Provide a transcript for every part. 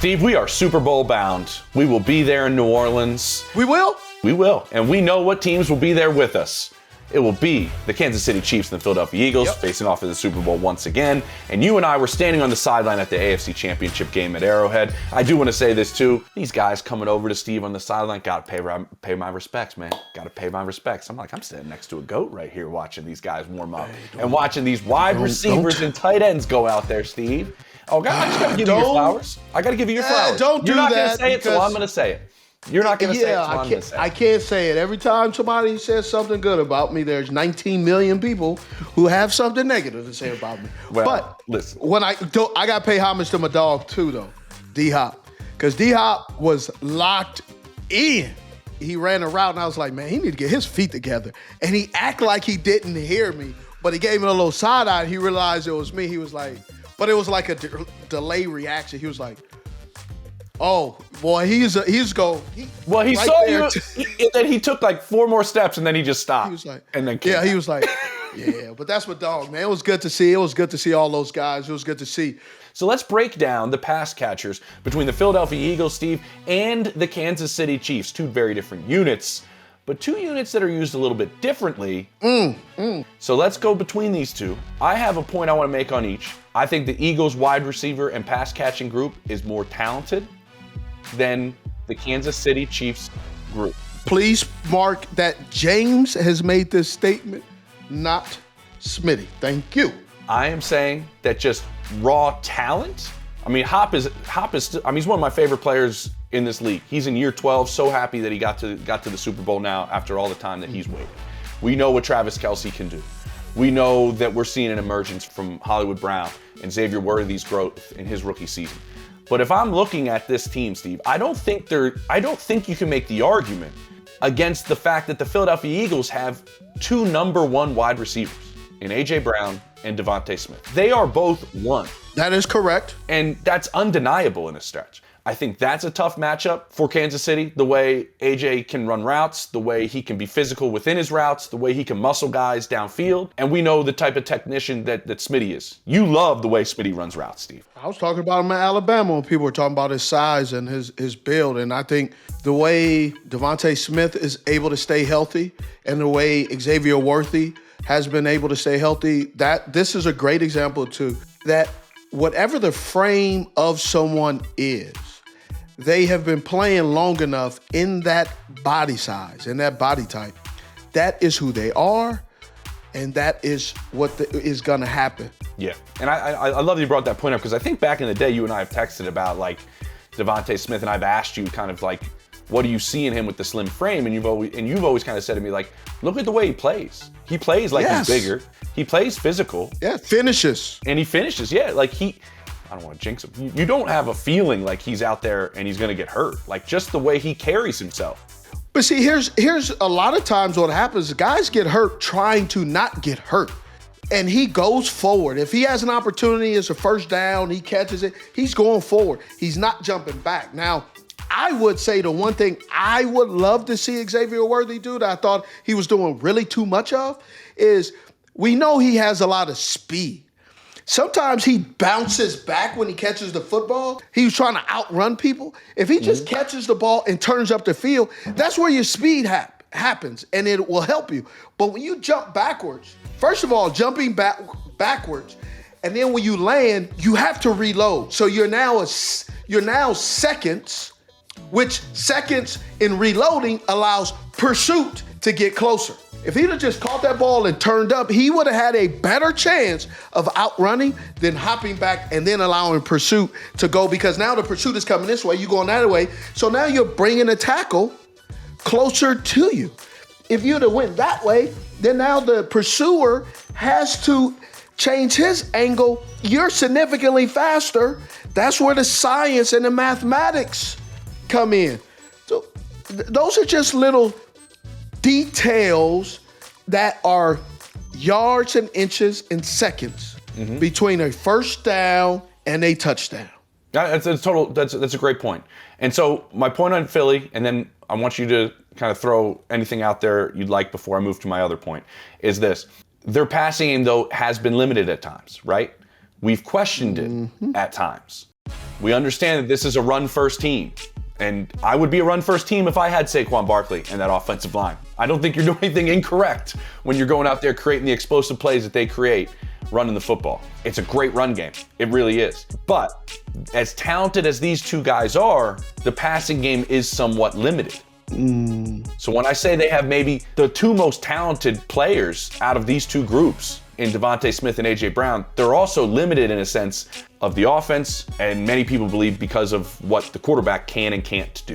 Steve, we are Super Bowl bound. We will be there in New Orleans. We will? We will. And we know what teams will be there with us. It will be the Kansas City Chiefs and the Philadelphia Eagles facing off in the Super Bowl once again. And you and I were standing on the sideline at the AFC Championship game at Arrowhead. I do want to say this too. These guys coming over to Steve on the sideline, gotta pay my respects, man. Gotta pay my respects. I'm standing next to a goat right here watching these guys warm up and watching these wide receivers and tight ends go out there, Steve. Oh, God, I just gotta give you your flowers. I gotta give you your flowers. Don't do that. You're not gonna say it, so I'm gonna say it. You're not going to say it, so I'm going to say it. I can't say it. Every time somebody says something good about me, there's 19 million people who have something negative to say about me. Well, but listen. When I got to pay homage to my dog too, though, D-Hop. Because D-Hop was locked in. He ran a route, and I was like, man, he need to get his feet together. And he acted like he didn't hear me, but he gave me a little side eye. He realized it was me. He was like, but it was like a delay reaction. He was like, oh, boy, he saw right you, then he took like 4 more steps, and then he just stopped. He was like, and then he was like, yeah, but that's my dog, man. It was good to see. It was good to see all those guys. It was good to see. So let's break down the pass catchers between the Philadelphia Eagles, Steve, and the Kansas City Chiefs. 2 very different units, but 2 units that are used a little bit differently. So let's go between these 2. I have a point I want to make on each. I think the Eagles wide receiver and pass catching group is more talented than the Kansas City Chiefs group. Please mark that James has made this statement, not Smitty. Thank you. I am saying that just raw talent. I mean, Hop is. He's one of my favorite players in this league. He's in year 12. So happy that he got to the Super Bowl now after all the time that he's waited. We know what Travis Kelce can do. We know that we're seeing an emergence from Hollywood Brown and Xavier Worthy's growth in his rookie season. But if I'm looking at this team, Steve, I don't think you can make the argument against the fact that the Philadelphia Eagles have 2 number 1 wide receivers in A.J. Brown and Devonta Smith. They are both 1. That is correct. And that's undeniable in a stretch. I think that's a tough matchup for Kansas City, the way AJ can run routes, the way he can be physical within his routes, the way he can muscle guys downfield. And we know the type of technician that Smitty is. You love the way Smitty runs routes, Steve. I was talking about him in Alabama when people were talking about his size and his build. And I think the way Devonta Smith is able to stay healthy and the way Xavier Worthy has been able to stay healthy, that this is a great example too, that whatever the frame of someone is, they have been playing long enough in that body size, in that body type. That is who they are, and that is what is going to happen. Yeah, and I love that you brought that point up, because I think back in the day, you and I have texted about, like, Devonta Smith, and I've asked you kind of like, what do you see in him with the slim frame? And you've always kind of said to me, like, look at the way he plays. He plays like he's bigger. He plays physical. Yeah, finishes. And he finishes, like I don't want to jinx him. You don't have a feeling like he's out there and he's going to get hurt. Like, just the way he carries himself. But see, here's a lot of times what happens. Guys get hurt trying to not get hurt. And he goes forward. If he has an opportunity, it's a first down, he catches it, he's going forward. He's not jumping back. Now, I would say the one thing I would love to see Xavier Worthy do that I thought he was doing really too much of is we know he has a lot of speed. Sometimes he bounces back when he catches the football. He's trying to outrun people. If he just catches the ball and turns up the field, that's where your speed happens, and it will help you. But when you jump backwards, first of all, jumping backwards, and then when you land, you have to reload. So you're now seconds, which seconds in reloading allows pursuit to get closer. If he'd have just caught that ball and turned up, he would have had a better chance of outrunning than hopping back and then allowing pursuit to go, because now the pursuit is coming this way, you going that way. So now you're bringing a tackle closer to you. If you'd have went that way, then now the pursuer has to change his angle. You're significantly faster. That's where the science and the mathematics come in. So those are just little details that are yards and inches and seconds between a first down and a touchdown. That's a great point. And so my point on Philly, and then I want you to kind of throw anything out there you'd like before I move to my other point, is this. Their passing game, though, has been limited at times, right? We've questioned it at times. We understand that this is a run-first team. And I would be a run-first team if I had Saquon Barkley and that offensive line. I don't think you're doing anything incorrect when you're going out there creating the explosive plays that they create running the football. It's a great run game. It really is. But as talented as these two guys are, the passing game is somewhat limited. So when I say they have maybe the two most talented players out of these two groups in Devonta Smith and A.J. Brown, they're also limited in a sense of the offense, and many people believe because of what the quarterback can and can't do,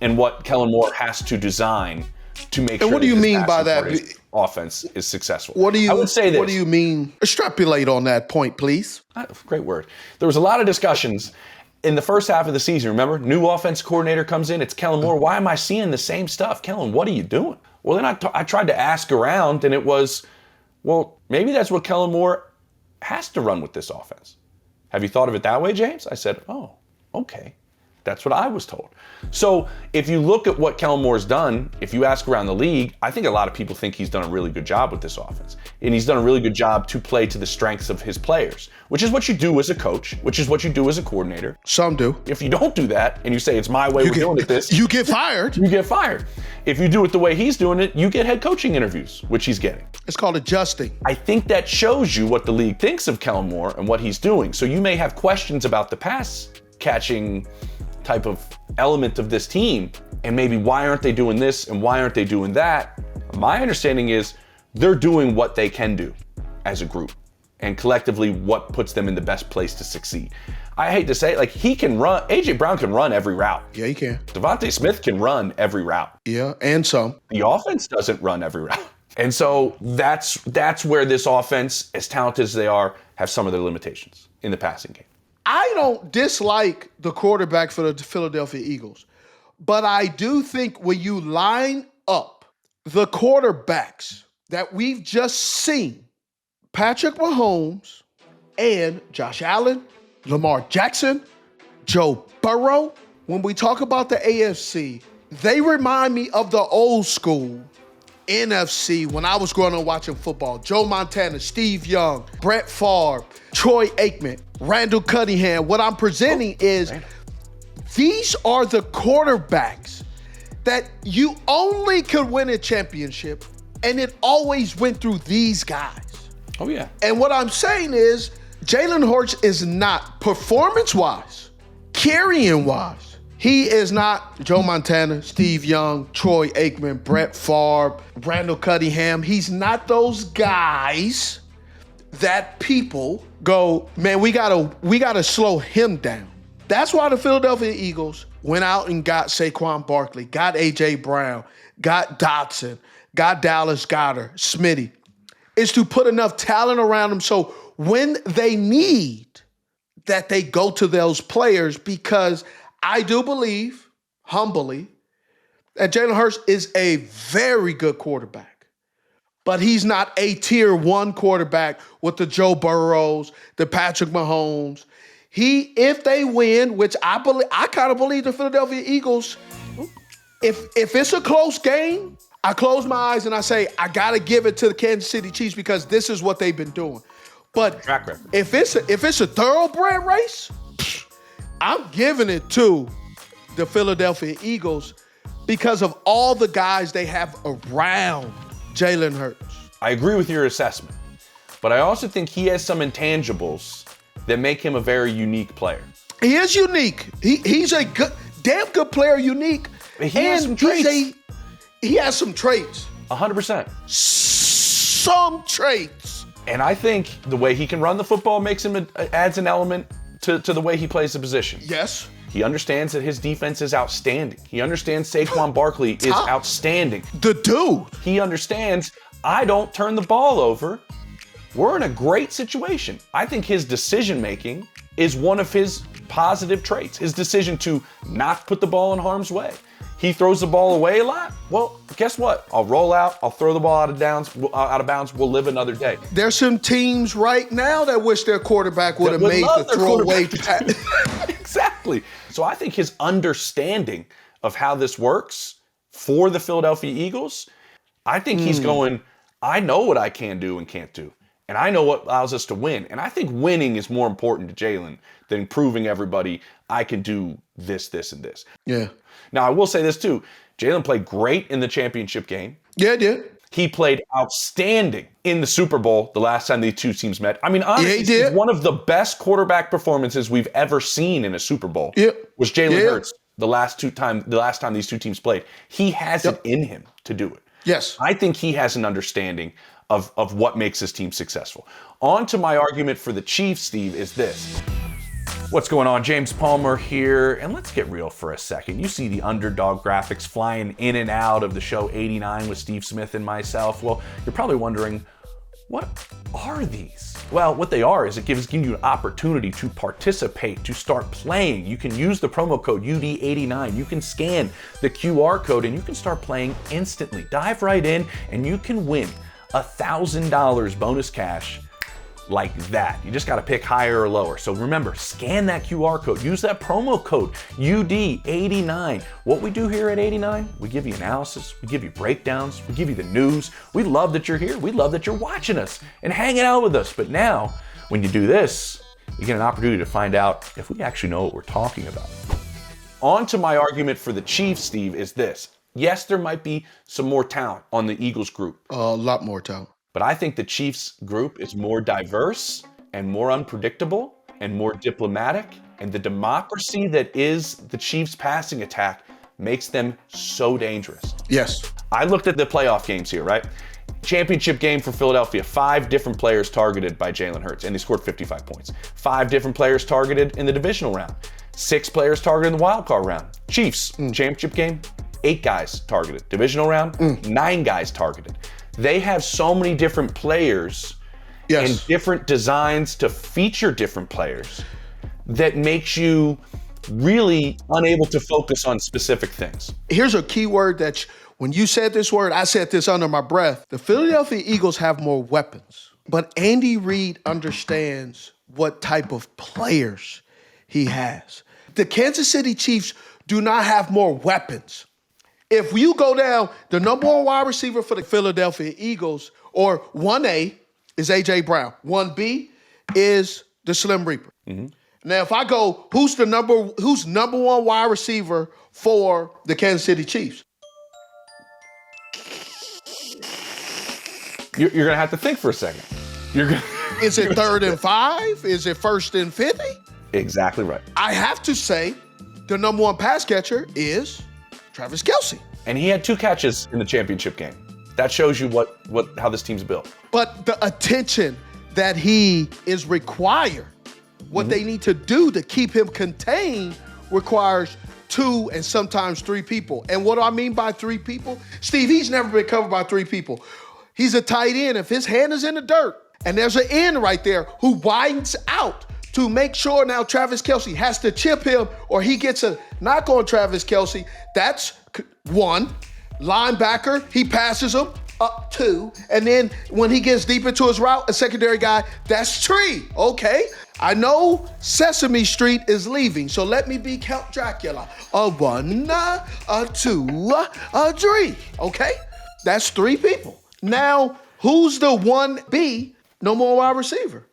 and what Kellen Moore has to design to make sure. And what do you mean by that? Offense is successful. I would say this. What do you mean? Extrapolate on that point, please. Great word. There was a lot of discussions in the first half of the season. Remember, new offense coordinator comes in. It's Kellen Moore. Why am I seeing the same stuff? Kellen, what are you doing? Well, then I tried to ask around, and it was, well, maybe that's what Kellen Moore has to run with this offense. Have you thought of it that way, James? I said, oh, okay. That's what I was told. So if you look at what Kellen Moore's done, if you ask around the league, I think a lot of people think he's done a really good job with this offense. And he's done a really good job to play to the strengths of his players, which is what you do as a coach, which is what you do as a coordinator. Some do. If you don't do that and you say it's my way, we're doing it this. You get fired. You get fired. If you do it the way he's doing it, you get head coaching interviews, which he's getting. It's called adjusting. I think that shows you what the league thinks of Kellen Moore and what he's doing. So you may have questions about the pass catching type of element of this team, and maybe why aren't they doing this and why aren't they doing that? My understanding is they're doing what they can do as a group, and collectively what puts them in the best place to succeed. I hate to say it, like, he can run, A.J. Brown can run every route. Yeah, he can. Devonta Smith can run every route. Yeah, and some. The offense doesn't run every route. And so that's where this offense, as talented as they are, have some of their limitations in the passing game. I don't dislike the quarterback for the Philadelphia Eagles, but I do think when you line up the quarterbacks that we've just seen, Patrick Mahomes and Josh Allen, Lamar Jackson, Joe Burrow, when we talk about the AFC, they remind me of the old school NFC when I was growing up watching football. Joe Montana, Steve Young, Brett Favre, Troy Aikman, Randall Cunningham. What I'm presenting is these are the quarterbacks that you only could win a championship, and it always went through these guys. Oh, yeah. And what I'm saying is Jalen Hurts is not, performance-wise, carrying-wise, he is not Joe Montana, Steve Young, Troy Aikman, Brett Favre, Randall Cunningham. He's not those guys that people go, man, we gotta slow him down. That's why the Philadelphia Eagles went out and got Saquon Barkley, got A.J. Brown, got Dotson, got Dallas Goedert, Smitty, is to put enough talent around them so when they need that they go to those players, because I do believe, humbly, that Jalen Hurts is a very good quarterback, but he's not a tier one quarterback with the Joe Burrows, the Patrick Mahomes. If they win, which I kind of believe the Philadelphia Eagles, if it's a close game, I close my eyes and I say, I got to give it to the Kansas City Chiefs because this is what they've been doing. But if it's a thoroughbred race, I'm giving it to the Philadelphia Eagles because of all the guys they have around Jalen Hurts. I agree with your assessment, but I also think he has some intangibles that make him a very unique player. He is unique. He's a damn good player, unique. He has some traits. He has some traits. 100%. Some traits. And I think the way he can run the football adds an element to the way he plays the position. Yes. He understands that his defense is outstanding. He understands Saquon Barkley is outstanding. The dude. He understands I don't turn the ball over. We're in a great situation. I think his decision-making is one of his positive traits. His decision to not put the ball in harm's way. He throws the ball away a lot. Well, guess what? I'll roll out. I'll throw the ball out of bounds. We'll live another day. There's some teams right now that wish their quarterback would have made the throwaway pass. Exactly. So I think his understanding of how this works for the Philadelphia Eagles, I think he's going, I know what I can do and can't do. And I know what allows us to win. And I think winning is more important to Jalen than proving everybody I can do this, this, and this. Yeah. Now, I will say this too. Jalen played great in the championship game. Yeah, it did. He played outstanding in the Super Bowl the last time these two teams met. I mean, honestly, he did. one of the best quarterback performances we've ever seen in a Super Bowl was Jalen Hurts the last time these two teams played. He has it in him to do it. Yes. I think he has an understanding of what makes his team successful. On to my argument for the Chiefs, Steve, is this. What's going on? James Palmer here, and let's get real for a second. You see the underdog graphics flying in and out of the show 89 with Steve Smith and myself. Well, you're probably wondering, what are these? Well, what they are is it gives you an opportunity to participate, to start playing. You can use the promo code UD89. You can scan the QR code and you can start playing instantly. Dive right in and you can win $1,000 bonus cash like that. You just got to pick higher or lower. So remember, scan that QR code. Use that promo code UD89. What we do here at 89, we give you analysis, we give you breakdowns, we give you the news. We love that you're here. We love that you're watching us and hanging out with us. But now, when you do this, you get an opportunity to find out if we actually know what we're talking about. On to my argument for the Chiefs, Steve, is this. Yes, there might be some more talent on the Eagles group. A lot more talent. But I think the Chiefs group is more diverse and more unpredictable and more diplomatic. And the democracy that is the Chiefs passing attack makes them so dangerous. Yes. I looked at the playoff games here, right? Championship game for Philadelphia, 5 different players targeted by Jalen Hurts, and they scored 55 points. 5 different players targeted in the divisional round. 6 players targeted in the wild card round. Chiefs, championship game, 8 guys targeted. Divisional round, 9 guys targeted. They have so many different players and different designs to feature different players that makes you really unable to focus on specific things. Here's a key word that when you said this word, I said this under my breath. The Philadelphia Eagles have more weapons, but Andy Reid understands what type of players he has. The Kansas City Chiefs do not have more weapons. If you go down, the number 1 wide receiver for the Philadelphia Eagles, or 1A is A.J. Brown. 1B is the Slim Reaper. Mm-hmm. Now, if I go, who's number 1 wide receiver for the Kansas City Chiefs? You're going to have to think for a second. Is it 3rd and 5? Is it 1st and 50? Exactly right. I have to say the number 1 pass catcher is Travis Kelce. And he had 2 catches in the championship game. That shows you how this team's built. But the attention that he is required, what they need to do to keep him contained requires 2 and sometimes 3 people. And what do I mean by 3 people? Steve, he's never been covered by 3 people. He's a tight end. If his hand is in the dirt and there's an end right there who widens out to make sure now Travis Kelce has to chip him or he gets a knock on Travis Kelce. That's 1. Linebacker, he passes him up 2. And then when he gets deep into his route, a secondary guy, that's 3. Okay. I know Sesame Street is leaving, so let me be Count Dracula. A 1, a 2, a 3. Okay. That's 3 people. Now, who's the 1B, no more wide receiver?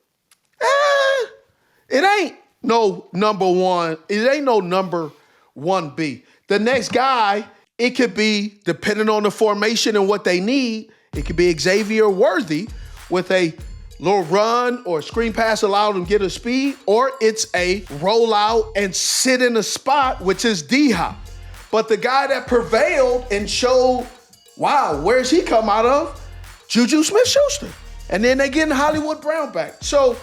It ain't no number 1. It ain't no number 1B. The next guy, it could be, depending on the formation and what they need, it could be Xavier Worthy with a little run or a screen pass allowed him to get a speed, or it's a rollout and sit in a spot, which is D-Hop. But the guy that prevailed and showed, wow, where's he come out of? Juju Smith-Schuster. And then they getting Hollywood Brown back. So,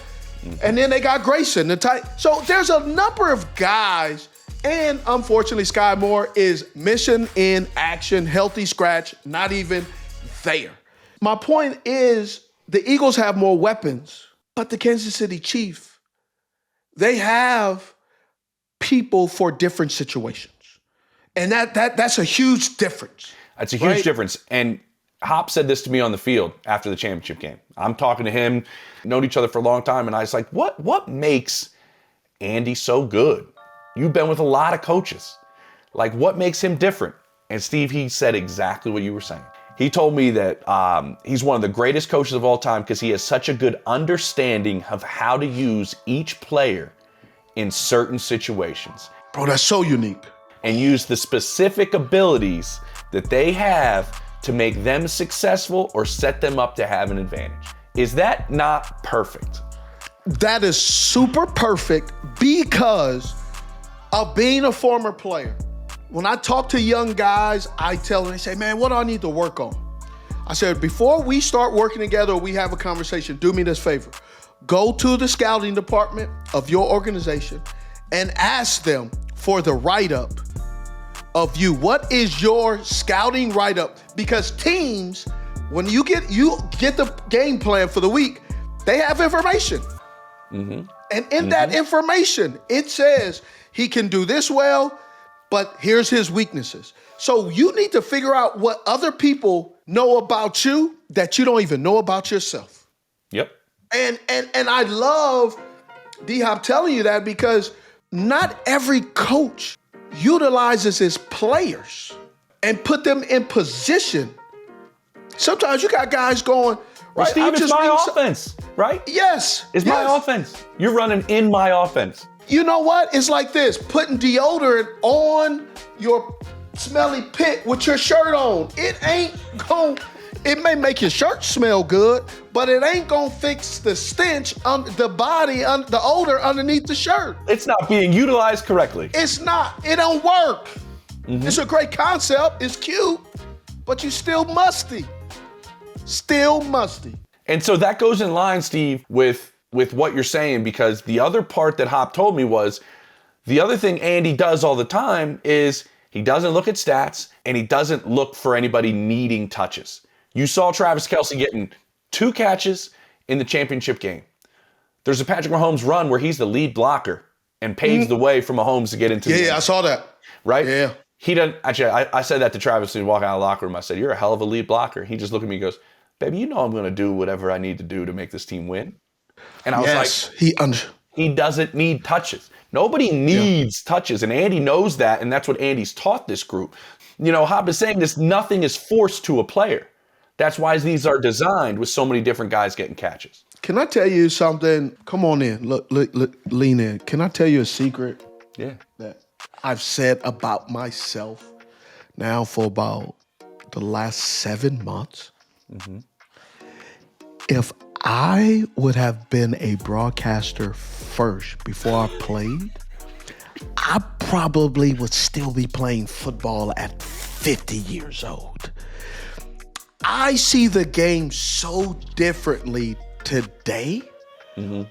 and then they got Grayson, the tight. So there's a number of guys, and unfortunately, Sky Moore is mission in action, healthy scratch, not even there. My point is, the Eagles have more weapons, but the Kansas City Chiefs, they have people for different situations. And that's a huge difference. That's a huge difference. And Hop said this to me on the field after the championship game. I'm talking to him, known each other for a long time, and I was like, what makes Andy so good? You've been with a lot of coaches. Like, what makes him different? And Steve, he said exactly what you were saying. He told me that he's one of the greatest coaches of all time because he has such a good understanding of how to use each player in certain situations. Bro, that's so unique. And use the specific abilities that they have to make them successful or set them up to have an advantage. Is that not perfect? That is super perfect because of being a former player. When I talk to young guys, I tell them, they say, man, what do I need to work on? I said, before we start working together or we have a conversation, do me this favor. Go to the scouting department of your organization and ask them for the write-up of you. What is your scouting write-up? Because teams, when you get the game plan for the week, they have information. Mm-hmm. And in that information, it says he can do this well, but here's his weaknesses. So you need to figure out what other people know about you that you don't even know about yourself. Yep. And I love D-Hop telling you that because not every coach utilizes his players and put them in position. Sometimes you got guys going, well, right, Steve, it's my offense, right? Yes. It's my offense. You're running in my offense. You know what? It's like this, putting deodorant on your smelly pit with your shirt on. It may make your shirt smell good, but it ain't gonna fix the stench on the body, the odor underneath the shirt. It's not being utilized correctly. It's not. It don't work. It's a great concept. It's cute, but you still musty. Still musty. And so that goes in line, Steve, with what you're saying, because the other part that Hop told me was the other thing Andy does all the time is he doesn't look at stats and he doesn't look for anybody needing touches. You saw Travis Kelce getting 2 catches in the championship game. There's a Patrick Mahomes run where he's the lead blocker and paves the way for Mahomes to get into the game. Yeah, I saw that. Right? Yeah. He doesn't, actually, I said that to Travis when he walked out of the locker room. I said, you're a hell of a lead blocker. He just looked at me and goes, baby, you know I'm going to do whatever I need to do to make this team win. And I was like, he doesn't need touches. Nobody needs touches, and Andy knows that, and that's what Andy's taught this group. You know, Hop is saying this, nothing is forced to a player. That's why these are designed with so many different guys getting catches. Can I tell you something? Come on in. Look, lean in. Can I tell you a secret? Yeah. That I've said about myself now for about the last 7 months. Mm-hmm. If I would have been a broadcaster first before I played, I probably would still be playing football at 50 years old. I see the game so differently today,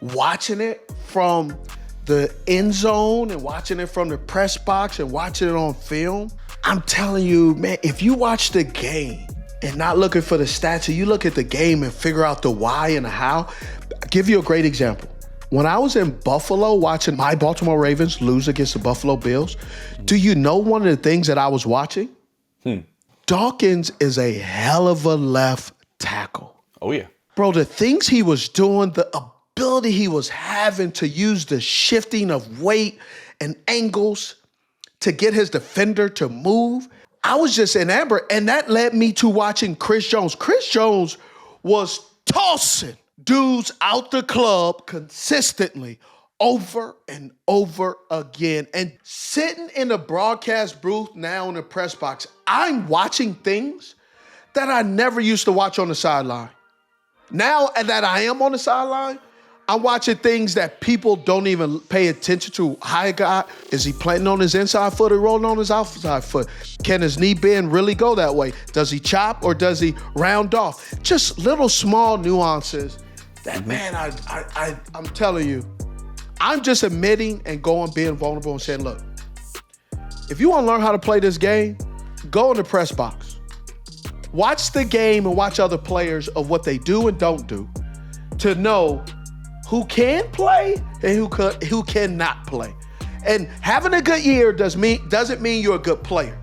watching it from the end zone and watching it from the press box and watching it on film. I'm telling you, man, if you watch the game and not looking for the stats, and you look at the game and figure out the why and the how. I'll give you a great example. When I was in Buffalo watching my Baltimore Ravens lose against the Buffalo Bills, do you know one of the things that I was watching? Dawkins is a hell of a left tackle. Oh, yeah. Bro, the things he was doing, the ability he was having to use the shifting of weight and angles to get his defender to move, I was just in amber, and that led me to watching Chris Jones. Chris Jones was tossing dudes out the club consistently over and over again. And sitting in the broadcast booth now in the press box, I'm watching things that I never used to watch on the sideline. Now that I am on the sideline, I'm watching things that people don't even pay attention to. High guy, is he planting on his inside foot or rolling on his outside foot? Can his knee bend really go that way? Does he chop or does he round off? Just little small nuances that, man, I'm telling you, I'm just admitting and being vulnerable and saying, look, if you want to learn how to play this game, go in the press box. Watch the game and watch other players of what they do and don't do to know who can play and who cannot play. And having a good year doesn't mean you're a good player.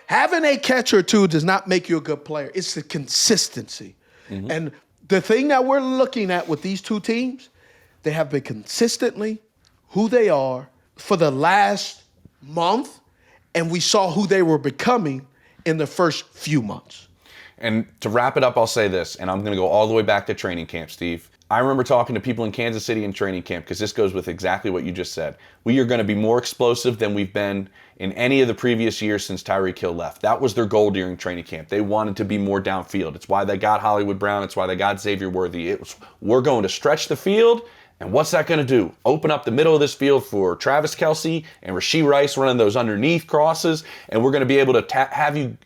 Having a catch or two does not make you a good player. It's the consistency. And the thing that we're looking at with these two teams, they have been consistently who they are for the last month, and we saw who they were becoming in the first few months. And to wrap it up, I'll say this, and I'm going to go all the way back to training camp, Steve. I remember talking to people in Kansas City in training camp, because this goes with exactly what you just said. We are going to be more explosive than we've been in any of the previous years since Tyreek Hill left. That was their goal during training camp. They wanted to be more downfield. It's why they got Hollywood Brown. It's why they got Xavier Worthy. We're going to stretch the field, and what's that going to do? Open up the middle of this field for Travis Kelce and Rashee Rice running those underneath crosses, and we're going to be able to have you,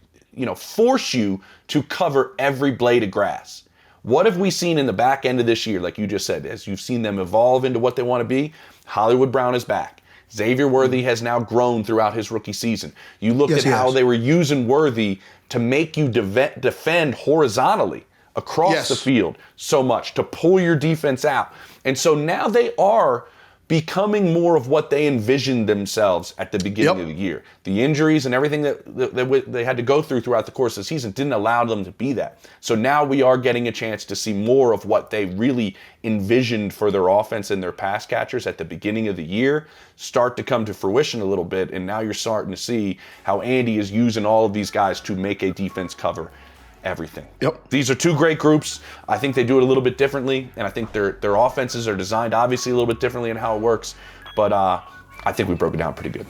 force you to cover every blade of grass. What have we seen in the back end of this year, like you just said, as you've seen them evolve into what they want to be? Hollywood Brown is back. Xavier Worthy has now grown throughout his rookie season. You look at how they were using Worthy to make you defend horizontally across the field so much, to pull your defense out. And so now they are becoming more of what they envisioned themselves at the beginning of the year. The injuries and everything that they had to go throughout the course of the season didn't allow them to be that. So now we are getting a chance to see more of what they really envisioned for their offense and their pass catchers at the beginning of the year start to come to fruition a little bit. And now you're starting to see how Andy is using all of these guys to make a defense cover everything. These are two great groups. I think they do it a little bit differently, and I think their offenses are designed obviously a little bit differently in how it works, but I think we broke it down pretty good.